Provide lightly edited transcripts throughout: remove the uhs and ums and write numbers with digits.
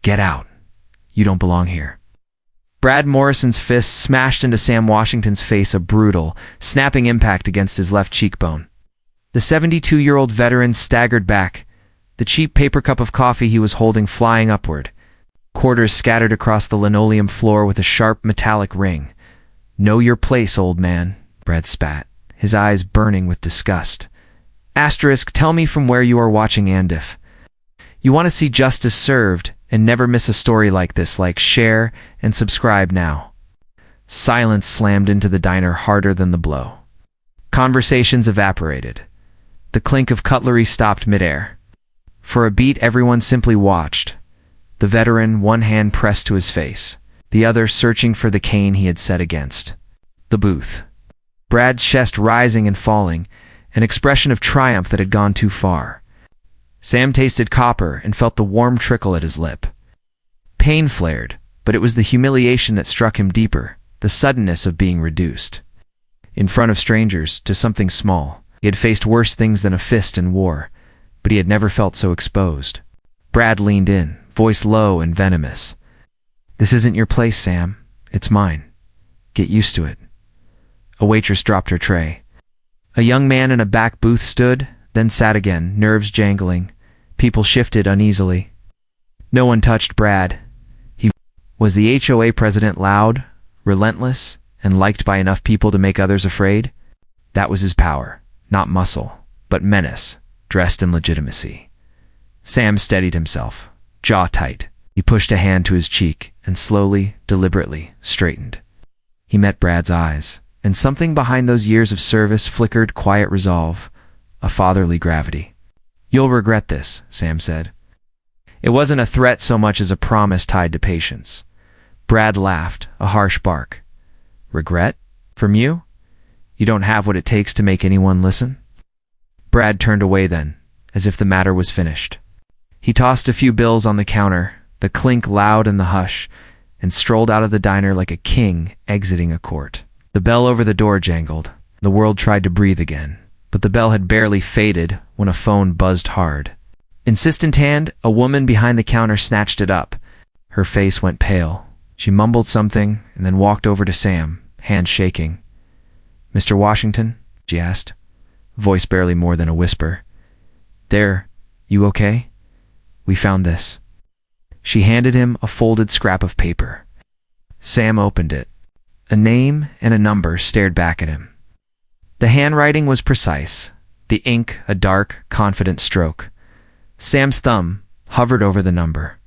Get out. You don't belong here. Brad Morrison's fist smashed into Sam Washington's face, a brutal, snapping impact against his left cheekbone. The 72-year-old veteran staggered back, the cheap paper cup of coffee he was holding flying upward. Quarters scattered across the linoleum floor with a sharp metallic ring. "Know your place, old man," Brad spat, his eyes burning with disgust. Asterisk, tell me from where you are watching, and if you want to see justice served and never miss a story like this, like, share, and subscribe now. Silence slammed into the diner harder than the blow. Conversations evaporated. The clink of cutlery stopped midair. For a beat, everyone simply watched. The veteran, one hand pressed to his face, the other searching for the cane he had set against the booth. Brad's chest rising and falling, an expression of triumph that had gone too far. Sam tasted copper and felt the warm trickle at his lip. Pain flared, but it was the humiliation that struck him deeper, the suddenness of being reduced. In front of strangers, to something small. He had faced worse things than a fist in war, but he had never felt so exposed. Brad leaned in, voice low and venomous. "This isn't your place, Sam. It's mine. Get used to it." A waitress dropped her tray. A young man in a back booth stood, then sat again, nerves jangling. People shifted uneasily. No one touched Brad. He was the HOA president, loud, relentless, and liked by enough people to make others afraid. That was his power, not muscle, but menace, dressed in legitimacy. Sam steadied himself, jaw tight. He pushed a hand to his cheek and slowly, deliberately, straightened. He met Brad's eyes, and something behind those years of service flickered quiet resolve, a fatherly gravity. "You'll regret this," Sam said. It wasn't a threat so much as a promise tied to patience. Brad laughed, a harsh bark. "Regret? From you? You don't have what it takes to make anyone listen?" Brad turned away then, as if the matter was finished. He tossed a few bills on the counter, the clink loud in the hush, and strolled out of the diner like a king exiting a court. The bell over the door jangled. The world tried to breathe again, but the bell had barely faded when a phone buzzed hard. Insistent hand, a woman behind the counter snatched it up. Her face went pale. She mumbled something and then walked over to Sam, hand shaking. "Mr. Washington?" she asked, voice barely more than a whisper. "There, you okay? We found this." She handed him a folded scrap of paper. Sam opened it. A name and a number stared back at him. The handwriting was precise, the ink a dark, confident stroke. Sam's thumb hovered over the number.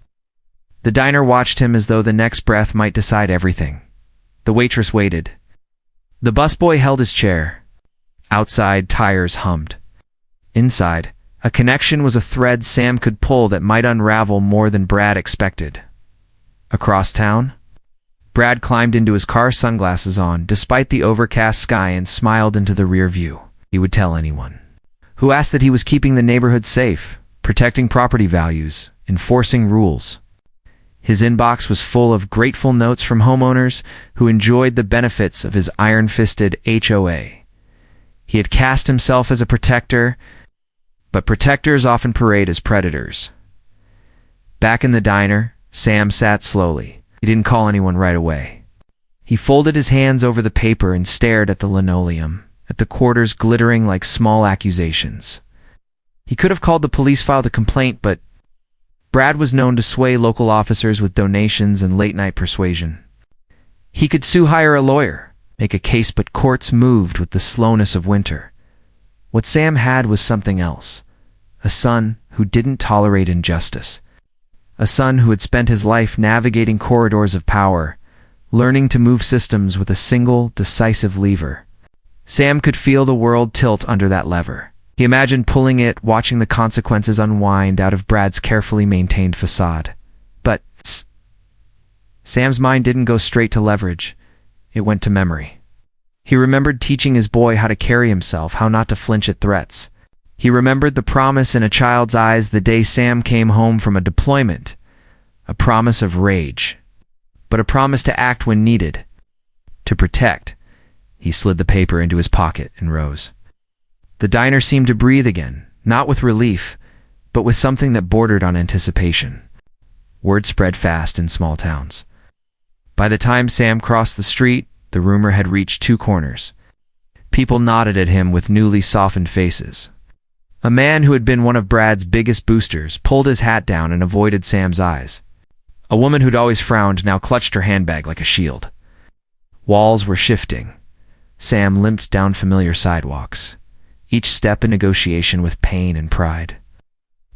The diner watched him as though the next breath might decide everything. The waitress waited. The busboy held his chair. Outside, tires hummed. Inside, a connection was a thread Sam could pull that might unravel more than Brad expected. Across town? Brad climbed into his car, sunglasses on, despite the overcast sky, and smiled into the rear view. He would tell anyone who asked that he was keeping the neighborhood safe, protecting property values, enforcing rules. His inbox was full of grateful notes from homeowners who enjoyed the benefits of his iron-fisted HOA. He had cast himself as a protector, but protectors often parade as predators. Back in the diner, Sam sat slowly. He didn't call anyone right away. He folded his hands over the paper and stared at the linoleum, at the quarters glittering like small accusations. He could have called the police, filed a complaint, but Brad was known to sway local officers with donations and late-night persuasion. He could sue, hire a lawyer, make a case, but courts moved with the slowness of winter. What Sam had was something else. A son who didn't tolerate injustice. A son who had spent his life navigating corridors of power, learning to move systems with a single, decisive lever. Sam could feel the world tilt under that lever. He imagined pulling it, watching the consequences unwind out of Brad's carefully maintained facade. But Sam's mind didn't go straight to leverage. It went to memory. He remembered teaching his boy how to carry himself, how not to flinch at threats. He remembered the promise in a child's eyes the day Sam came home from a deployment. A promise of rage, but a promise to act when needed. To protect. He slid the paper into his pocket and rose. The diner seemed to breathe again, not with relief, but with something that bordered on anticipation. Word spread fast in small towns. By the time Sam crossed the street, the rumor had reached two corners. People nodded at him with newly softened faces. A man who had been one of Brad's biggest boosters pulled his hat down and avoided Sam's eyes. A woman who'd always frowned now clutched her handbag like a shield. Walls were shifting. Sam limped down familiar sidewalks, each step a negotiation with pain and pride.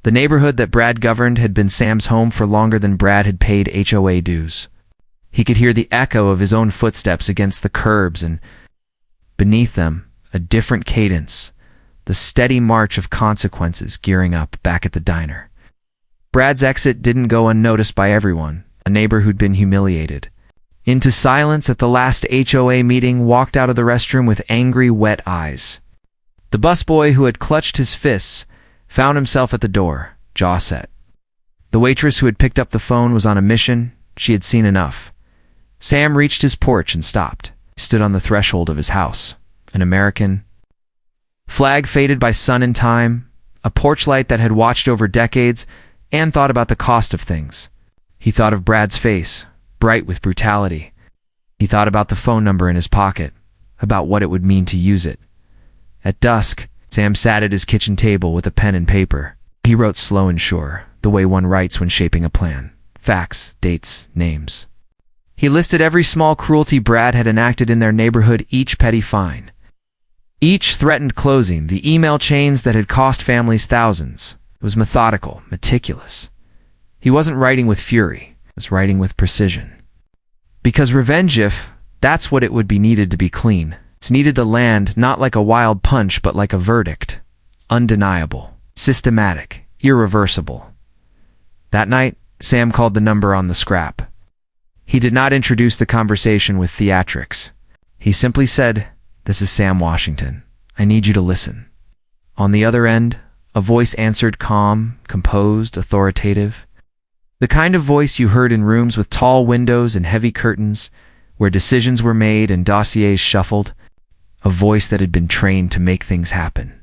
The neighborhood that Brad governed had been Sam's home for longer than Brad had paid HOA dues. He could hear the echo of his own footsteps against the curbs, and beneath them, a different cadence, the steady march of consequences gearing up back at the diner. Brad's exit didn't go unnoticed by everyone, a neighbor who'd been humiliated. Into silence at the last HOA meeting walked out of the restroom with angry, wet eyes. The busboy who had clutched his fists found himself at the door, jaw set. The waitress who had picked up the phone was on a mission. She had seen enough. Sam reached his porch and stopped. He stood on the threshold of his house. An American flag faded by sun and time, a porch light that had watched over decades, and thought about the cost of things. He thought of Brad's face, bright with brutality. He thought about the phone number in his pocket, about what it would mean to use it. At dusk, Sam sat at his kitchen table with a pen and paper. He wrote slow and sure, the way one writes when shaping a plan. Facts, dates, names. He listed every small cruelty Brad had enacted in their neighborhood, each petty fine. Each threatened closing, the email chains that had cost families thousands. It was methodical, meticulous. He wasn't writing with fury, he was writing with precision. Because revenge, if that's what it would be, needed to be clean. It's needed to land not like a wild punch, but like a verdict. Undeniable, systematic, irreversible. That night, Sam called the number on the scrap. He did not introduce the conversation with theatrics. He simply said, "This is Sam Washington. I need you to listen." On the other end, a voice answered, calm, composed, authoritative. The kind of voice you heard in rooms with tall windows and heavy curtains, where decisions were made and dossiers shuffled. A voice that had been trained to make things happen.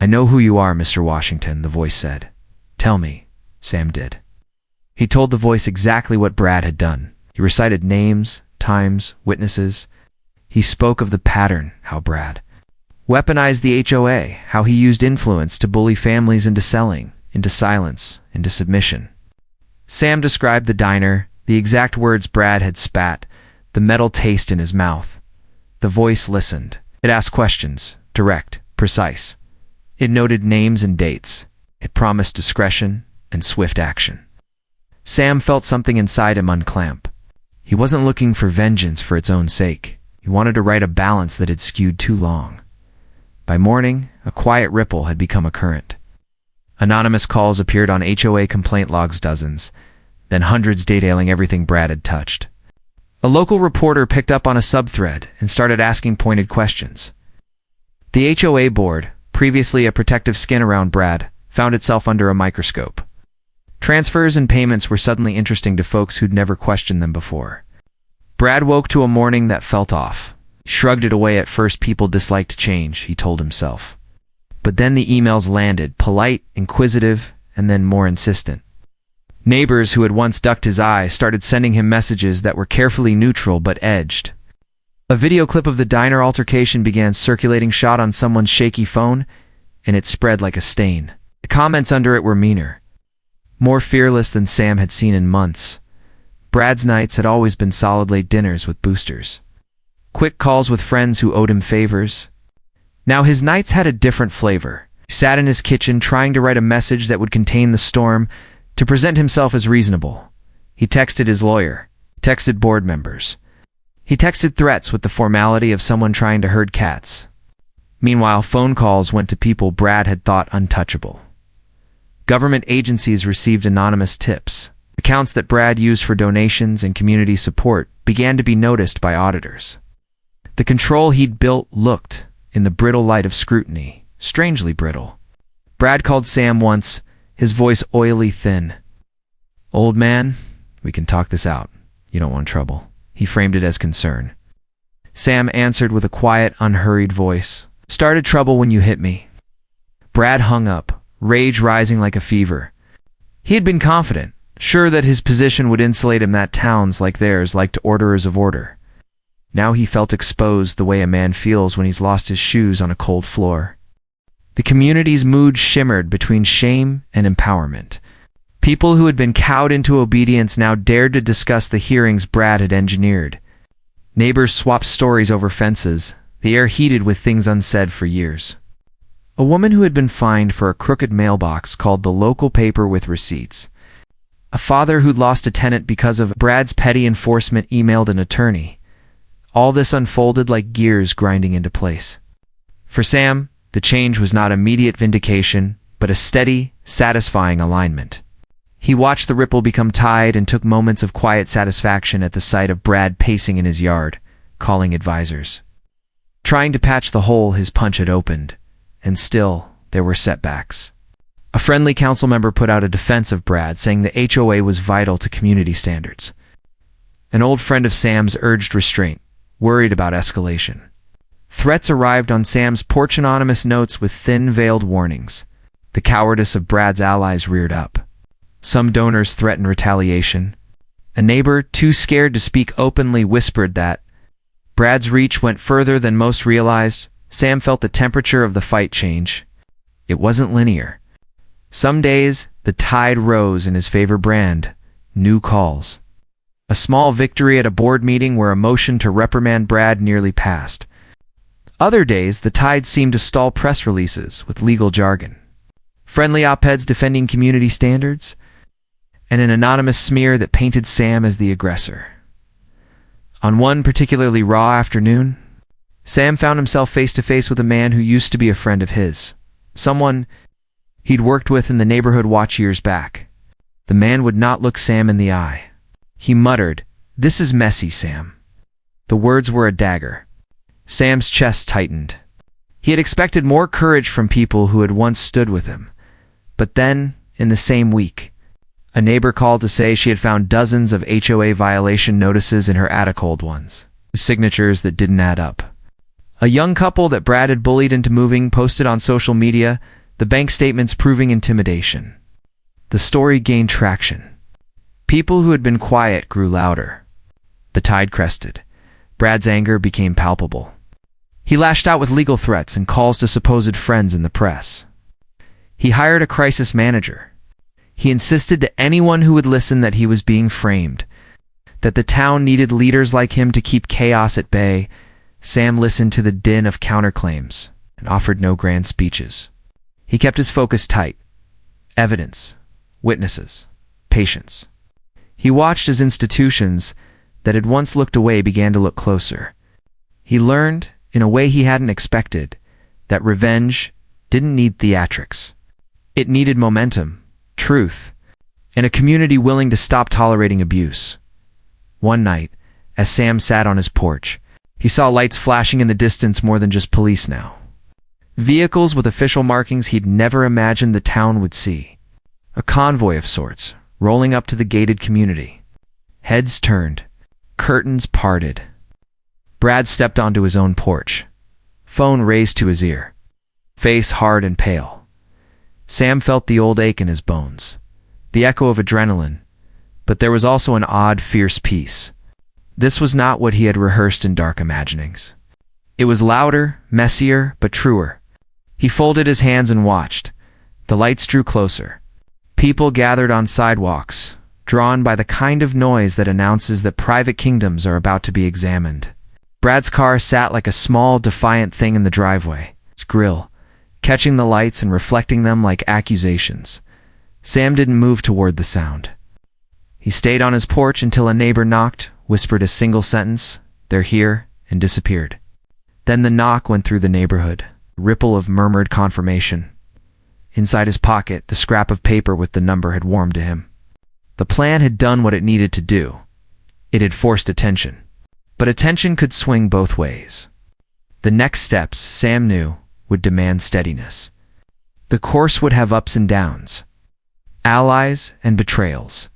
"I know who you are, Mr. Washington," the voice said. "Tell me." Sam did. He told the voice exactly what Brad had done. He recited names, times, witnesses. He spoke of the pattern, how Brad weaponized the HOA, how he used influence to bully families into selling, into silence, into submission. Sam described the diner, the exact words Brad had spat, the metal taste in his mouth. The voice listened. It asked questions, direct, precise. It noted names and dates. It promised discretion and swift action. Sam felt something inside him unclamp. He wasn't looking for vengeance for its own sake. He wanted to right a balance that had skewed too long. By morning, a quiet ripple had become a current. Anonymous calls appeared on HOA complaint logs, dozens, then hundreds detailing everything Brad had touched. A local reporter picked up on a subthread and started asking pointed questions. The HOA board, previously a protective skin around Brad, found itself under a microscope. Transfers and payments were suddenly interesting to folks who'd never questioned them before. Brad woke to a morning that felt off. Shrugged it away at first. People disliked change, he told himself. But then the emails landed, polite, inquisitive, and then more insistent. Neighbors who had once ducked his eye started sending him messages that were carefully neutral but edged. A video clip of the diner altercation began circulating, shot on someone's shaky phone, and it spread like a stain. The comments under it were meaner, more fearless than Sam had seen in months. Brad's nights had always been solid late dinners with boosters. Quick calls with friends who owed him favors. Now his nights had a different flavor. He sat in his kitchen trying to write a message that would contain the storm, to present himself as reasonable. He texted his lawyer, texted board members. He texted threats with the formality of someone trying to herd cats. Meanwhile, phone calls went to people Brad had thought untouchable. Government agencies received anonymous tips. Accounts that Brad used for donations and community support began to be noticed by auditors. The control he'd built looked, in the brittle light of scrutiny, strangely brittle. Brad called Sam once, his voice oily thin. "Old man, we can talk this out. You don't want trouble." He framed it as concern. Sam answered with a quiet, unhurried voice. "Started trouble when you hit me." Brad hung up, rage rising like a fever. He had been confident, sure that his position would insulate him that towns like theirs liked orderers of order. Now he felt exposed the way a man feels when he's lost his shoes on a cold floor. The community's mood shimmered between shame and empowerment. People who had been cowed into obedience now dared to discuss the hearings Brad had engineered. Neighbors swapped stories over fences, the air heated with things unsaid for years. A woman who had been fined for a crooked mailbox called the local paper with receipts. A father who'd lost a tenant because of Brad's petty enforcement emailed an attorney. All this unfolded like gears grinding into place. For Sam, the change was not immediate vindication, but a steady, satisfying alignment. He watched the ripple become tide and took moments of quiet satisfaction at the sight of Brad pacing in his yard, calling advisors. Trying to patch the hole his punch had opened, and still there were setbacks. A friendly council member put out a defense of Brad, saying the HOA was vital to community standards. An old friend of Sam's urged restraint, worried about escalation. Threats arrived on Sam's porch, anonymous notes with thin, veiled warnings. The cowardice of Brad's allies reared up. Some donors threatened retaliation. A neighbor, too scared to speak openly, whispered that Brad's reach went further than most realized. Sam felt the temperature of the fight change. It wasn't linear. Some days, the tide rose in his favor. Brand, new calls. A small victory at a board meeting where a motion to reprimand Brad nearly passed. Other days, the tide seemed to stall press releases with legal jargon. Friendly op-eds defending community standards, and an anonymous smear that painted Sam as the aggressor. On one particularly raw afternoon, Sam found himself face-to-face with a man who used to be a friend of his, someone he'd worked with in the neighborhood watch years back. The man would not look Sam in the eye. He muttered, "This is messy, Sam." The words were a dagger. Sam's chest tightened. He had expected more courage from people who had once stood with him. But then, in the same week, a neighbor called to say she had found dozens of HOA violation notices in her attic, old ones, signatures that didn't add up. A young couple that Brad had bullied into moving posted on social media, the bank statements proving intimidation. The story gained traction. People who had been quiet grew louder. The tide crested. Brad's anger became palpable. He lashed out with legal threats and calls to supposed friends in the press. He hired a crisis manager. He insisted to anyone who would listen that he was being framed, that the town needed leaders like him to keep chaos at bay. Sam listened to the din of counterclaims and offered no grand speeches. He kept his focus tight. Evidence, witnesses, patience. He watched as institutions that had once looked away began to look closer. He learned, in a way he hadn't expected, that revenge didn't need theatrics. It needed momentum, truth, and a community willing to stop tolerating abuse. One night, as Sam sat on his porch, he saw lights flashing in the distance, more than just police now. Vehicles with official markings he'd never imagined the town would see. A convoy of sorts, rolling up to the gated community. Heads turned, curtains parted. Brad stepped onto his own porch, phone raised to his ear, face hard and pale. Sam felt the old ache in his bones, the echo of adrenaline, but there was also an odd, fierce peace. This was not what he had rehearsed in dark imaginings. It was louder, messier, but truer. He folded his hands and watched. The lights drew closer. People gathered on sidewalks, drawn by the kind of noise that announces that private kingdoms are about to be examined. Brad's car sat like a small, defiant thing in the driveway, its grill, catching the lights and reflecting them like accusations. Sam didn't move toward the sound. He stayed on his porch until a neighbor knocked, whispered a single sentence, "They're here," and disappeared. Then the knock went through the neighborhood, a ripple of murmured confirmation. Inside his pocket, the scrap of paper with the number had warmed to him. The plan had done what it needed to do. It had forced attention. But attention could swing both ways. The next steps, Sam knew, would demand steadiness. The course would have ups and downs, allies and betrayals.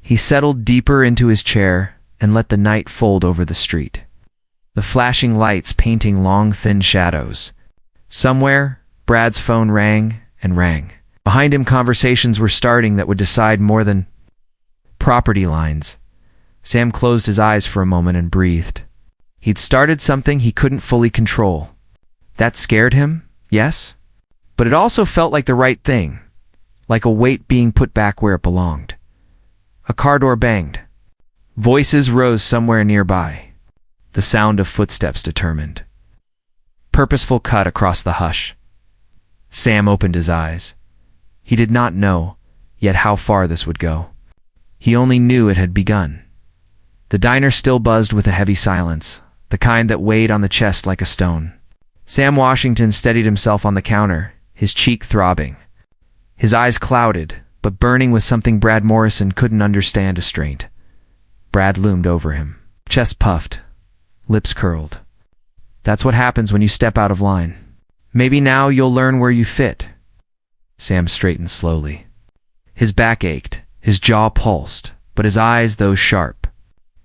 He settled deeper into his chair and let the night fold over the street. The flashing lights painting long, thin shadows. Somewhere, Brad's phone rang and rang. Behind him, conversations were starting that would decide more than Property lines. Sam closed his eyes for a moment and breathed. He'd started something he couldn't fully control. That scared him, yes, but it also felt like the right thing, like a weight being put back where it belonged. A car door banged. Voices rose somewhere nearby. The sound of footsteps determined. Purposeful cut across the hush. Sam opened his eyes. He did not know yet how far this would go. He only knew it had begun. The diner still buzzed with a heavy silence, the kind that weighed on the chest like a stone. Sam Washington steadied himself on the counter, his cheek throbbing. His eyes clouded, but burning with something Brad Morrison couldn't understand a strain. Brad loomed over him. Chest puffed, lips curled. That's what happens when you step out of line. Maybe now you'll learn where you fit. Sam straightened slowly. His back ached, his jaw pulsed, but his eyes, though sharp,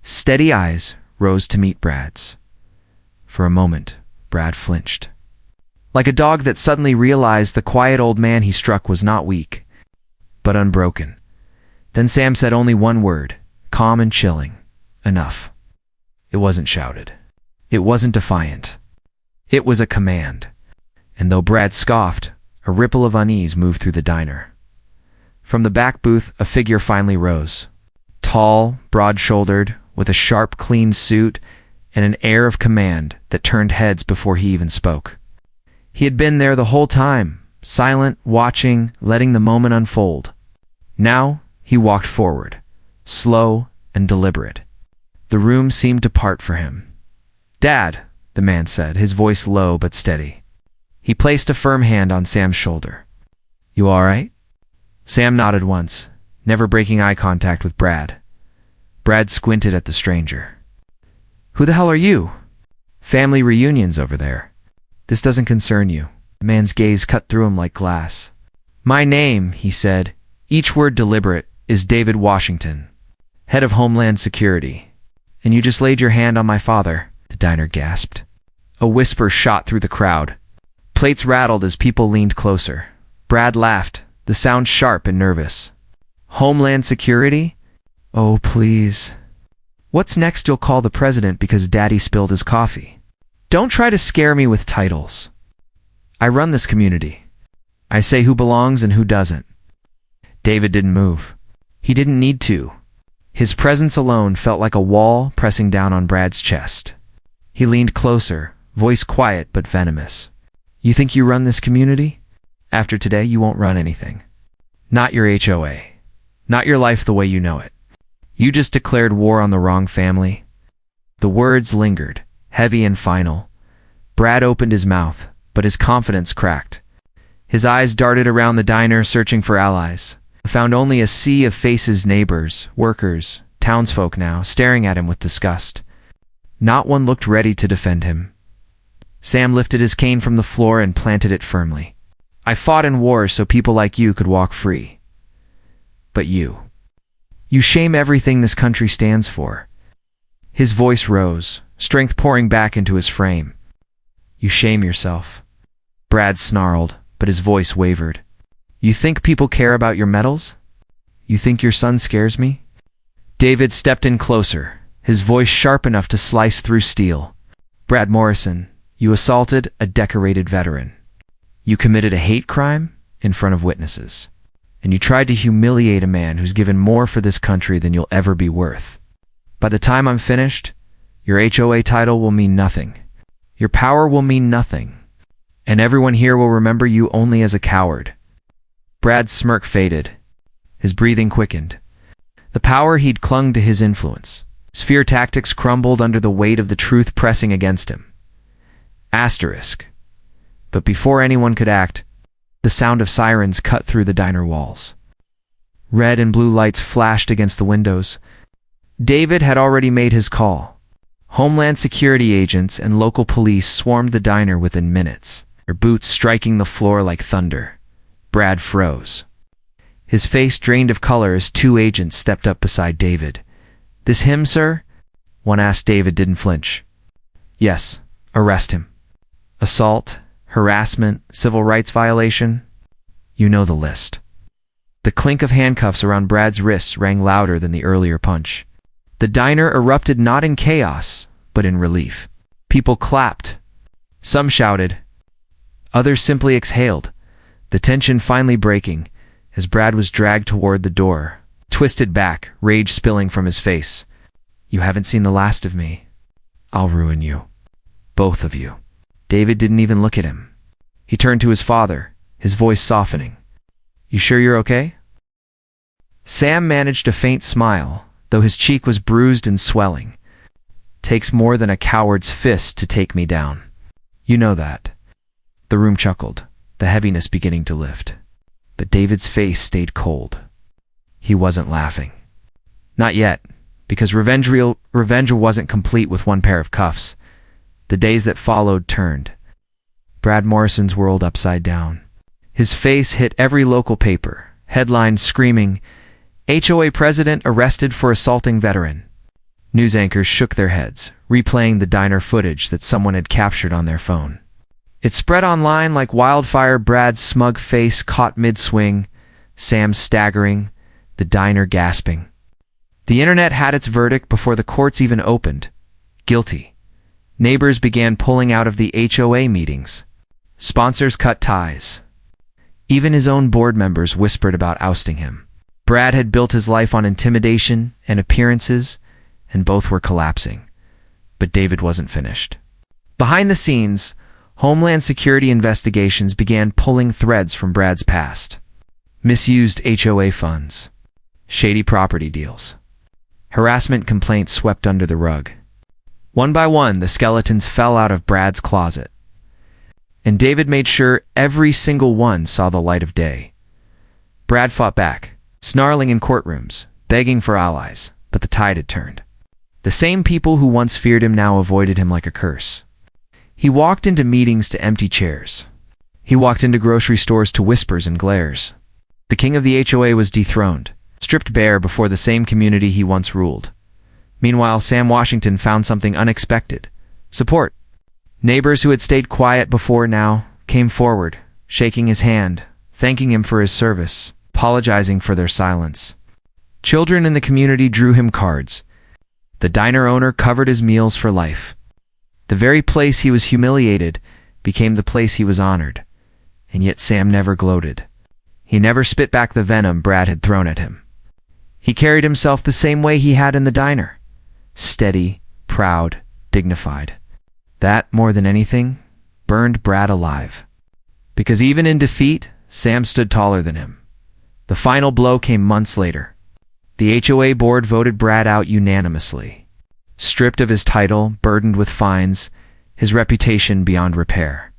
steady eyes, rose to meet Brad's. For a moment, Brad flinched. Like a dog that suddenly realized the quiet old man he struck was not weak, but unbroken. Then Sam said only one word, calm and chilling. Enough. It wasn't shouted. It wasn't defiant. It was a command. And though Brad scoffed, a ripple of unease moved through the diner. From the back booth, a figure finally rose. Tall, broad-shouldered, with a sharp, clean suit and an air of command that turned heads before he even spoke. He had been there the whole time, silent, watching, letting the moment unfold. Now he walked forward, slow and deliberate. The room seemed to part for him. "Dad," the man said, his voice low but steady. He placed a firm hand on Sam's shoulder. "You all right?" Sam nodded once, never breaking eye contact with Brad. Brad squinted at the stranger. "Who the hell are you?" "Family reunions over there. This doesn't concern you." The man's gaze cut through him like glass. "My name," he said, each word deliberate, "is David Washington, head of Homeland Security. And you just laid your hand on my father." The diner gasped. A whisper shot through the crowd. Plates rattled as people leaned closer. Brad laughed, the sound sharp and nervous. "Homeland Security? Oh, please. What's next you'll call the president because Daddy spilled his coffee? Don't try to scare me with titles. I run this community. I say who belongs and who doesn't." David didn't move. He didn't need to. His presence alone felt like a wall pressing down on Brad's chest. He leaned closer, voice quiet but venomous. "You think you run this community? After today, you won't run anything. Not your HOA. Not your life the way you know it. You just declared war on the wrong family." The words lingered, heavy and final. Brad opened his mouth, but his confidence cracked. His eyes darted around the diner, searching for allies. Found only a sea of faces, neighbors, workers, townsfolk now, staring at him with disgust. Not one looked ready to defend him. Sam lifted his cane from the floor and planted it firmly. "I fought in wars so people like you could walk free. But you shame everything this country stands for." His voice rose, strength pouring back into his frame. "You shame yourself." Brad snarled, but his voice wavered. "You think people care about your medals? You think your son scares me?" David stepped in closer, his voice sharp enough to slice through steel. "Brad Morrison, you assaulted a decorated veteran. You committed a hate crime in front of witnesses. And you tried to humiliate a man who's given more for this country than you'll ever be worth. By the time I'm finished, your HOA title will mean nothing. Your power will mean nothing. And everyone here will remember you only as a coward." Brad's smirk faded. His breathing quickened. The power he'd clung to, his influence. His fear tactics crumbled under the weight of the truth pressing against him. Asterisk. But before anyone could act, the sound of sirens cut through the diner walls. Red and blue lights flashed against the windows. David had already made his call. Homeland Security agents and local police swarmed the diner within minutes, their boots striking the floor like thunder. Brad froze. His face drained of color as two agents stepped up beside David. "This him, sir?" one asked. David didn't flinch. "Yes, arrest him. Assault, harassment, civil rights violation. You know the list." The clink of handcuffs around Brad's wrists rang louder than the earlier punch. The diner erupted not in chaos, but in relief. People clapped. Some shouted. Others simply exhaled, the tension finally breaking as Brad was dragged toward the door, twisted back, rage spilling from his face. "You haven't seen the last of me. I'll ruin you. Both of you." David didn't even look at him. He turned to his father, his voice softening. "You sure you're okay?" Sam managed a faint smile, though his cheek was bruised and swelling. "Takes more than a coward's fist to take me down. You know that." The room chuckled, the heaviness beginning to lift. But David's face stayed cold. He wasn't laughing. Not yet, because revenge wasn't complete with one pair of cuffs. The days that followed turned Brad Morrison's world upside down. His face hit every local paper, headlines screaming, "HOA president arrested for assaulting veteran." News anchors shook their heads, replaying the diner footage that someone had captured on their phone. It spread online like wildfire. Brad's smug face caught mid-swing, Sam staggering, the diner gasping. The internet had its verdict before the courts even opened. Guilty. Neighbors began pulling out of the HOA meetings. Sponsors cut ties. Even his own board members whispered about ousting him. Brad had built his life on intimidation and appearances, and both were collapsing. But David wasn't finished. Behind the scenes, Homeland Security investigations began pulling threads from Brad's past. Misused HOA funds. Shady property deals. Harassment complaints swept under the rug. One by one, the skeletons fell out of Brad's closet. And David made sure every single one saw the light of day. Brad fought back, snarling in courtrooms, begging for allies, but the tide had turned. The same people who once feared him now avoided him like a curse. He walked into meetings to empty chairs. He walked into grocery stores to whispers and glares. The king of the HOA was dethroned, stripped bare before the same community he once ruled. Meanwhile, Sam Washington found something unexpected: support. Neighbors who had stayed quiet before now came forward, shaking his hand, thanking him for his service, apologizing for their silence. Children in the community drew him cards. The diner owner covered his meals for life. The very place he was humiliated became the place he was honored. And yet Sam never gloated. He never spit back the venom Brad had thrown at him. He carried himself the same way he had in the diner. Steady, proud, dignified. That, more than anything, burned Brad alive. Because even in defeat, Sam stood taller than him. The final blow came months later. The HOA board voted Brad out unanimously. Stripped of his title, burdened with fines, his reputation beyond repair.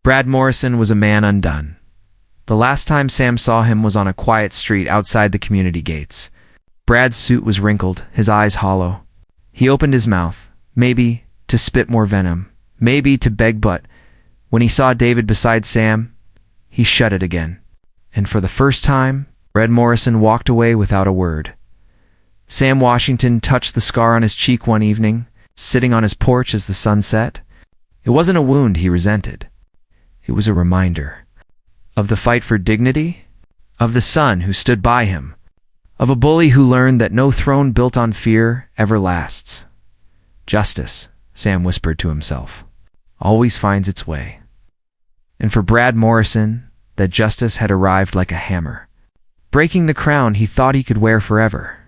Brad Morrison was a man undone. The last time Sam saw him was on a quiet street outside the community gates. Brad's suit was wrinkled, his eyes hollow. He opened his mouth, maybe to spit more venom, maybe to beg, but when he saw David beside Sam, he shut it again. And for the first time, Brad Morrison walked away without a word. Sam Washington touched the scar on his cheek one evening, sitting on his porch as the sun set. It wasn't a wound he resented. It was a reminder of the fight for dignity, of the son who stood by him, of a bully who learned that no throne built on fear ever lasts. Justice, Sam whispered to himself, always finds its way. And for Brad Morrison, that justice had arrived like a hammer, breaking the crown he thought he could wear forever.